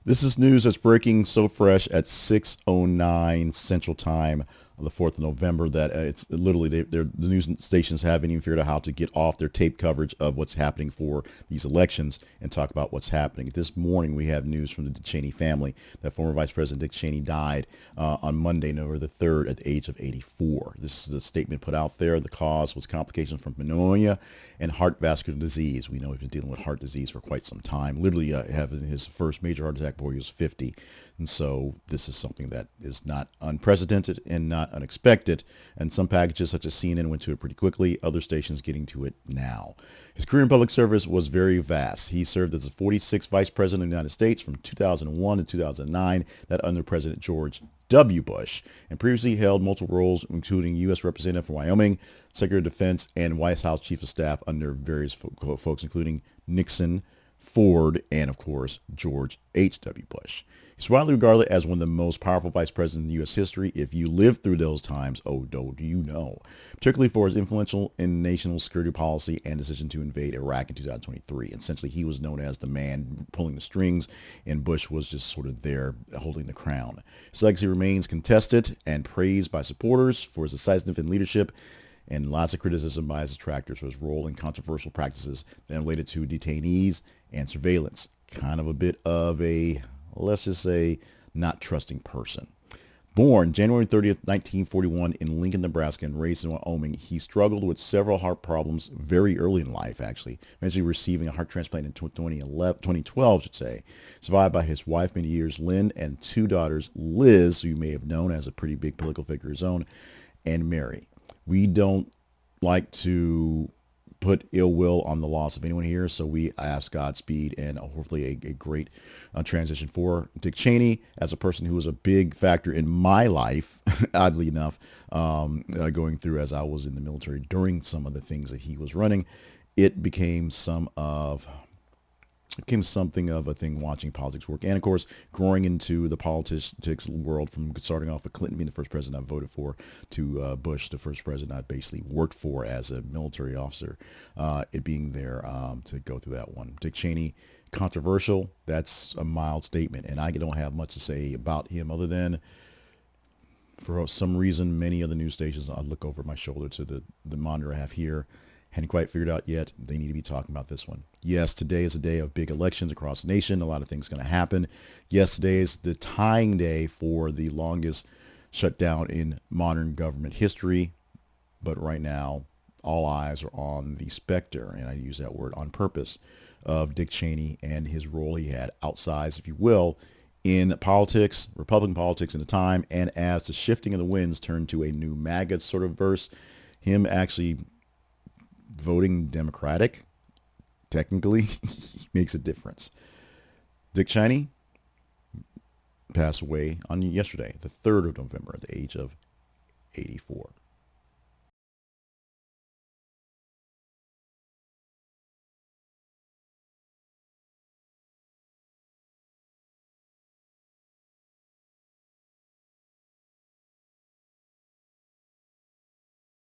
This is news that's breaking so fresh at 6:09 Central Time on the 4th of November that it's literally the news stations haven't even figured out how to get off their tape coverage of what's happening for these elections and talk about what's happening. This morning we have news from the Dick Cheney family that former Vice President Dick Cheney died on Monday, November the 3rd at the age of 84. This is a statement put out there. The cause was complications from pneumonia and heart vascular disease. We know he's been dealing with heart disease for quite some time, literally having his first major heart attack before he was 50. And so this is something that is not unprecedented and not unexpected. And some packages such as CNN went to it pretty quickly, other stations getting to it now. His career in public service was very vast. He served as the 46th Vice President of the United States from 2001 to 2009, that under President George W. Bush, and previously held multiple roles, including U.S. Representative for Wyoming, Secretary of Defense, and White House Chief of Staff under various folks, including Nixon, Ford, and of course, George H.W. Bush. He's widely regarded as one of the most powerful vice presidents in U.S. history. If you lived through those times, oh, do you know? Particularly for his influential in national security policy and decision to invade Iraq in 2023. Essentially, he was known as the man pulling the strings, and Bush was just sort of there holding the crown. His legacy remains contested and praised by supporters for his decisive in leadership, and lots of criticism by his detractors for his role in controversial practices that related to detainees and surveillance. Kind of a bit of a, let's just say, not trusting person. Born January 30th, 1941 in Lincoln, Nebraska, and raised in Wyoming, he struggled with several heart problems very early in life, actually, eventually receiving a heart transplant in 2012, I should say. Survived by his wife many years, Lynn, and two daughters, Liz, who you may have known as a pretty big political figure of his own, and Mary. We don't like to put ill will on the loss of anyone here, so we ask Godspeed and hopefully a great transition for Dick Cheney as a person who was a big factor in my life, oddly enough, going through as I was in the military during some of the things that he was running. It became something of a thing watching politics work, and of course growing into the politics world, from starting off with Clinton being the first president I voted for to Bush, the first president I basically worked for as a military officer, it being there to go through that one. Dick Cheney, controversial, that's a mild statement, and I don't have much to say about him other than for some reason many of the news stations, I look over my shoulder to the monitor I have here, hadn't quite figured out yet. They need to be talking about this one. Yes, today is a day of big elections across the nation. A lot of things going to happen. Yes, today is the tying day for the longest shutdown in modern government history. But right now, all eyes are on the specter, and I use that word on purpose, of Dick Cheney and his role he had outsized, if you will, in politics, Republican politics in the time. And as the shifting of the winds turned to a new MAGA sort of verse, him actually voting Democratic technically makes a difference. Dick Cheney passed away on yesterday, the 3rd of November, at the age of 84.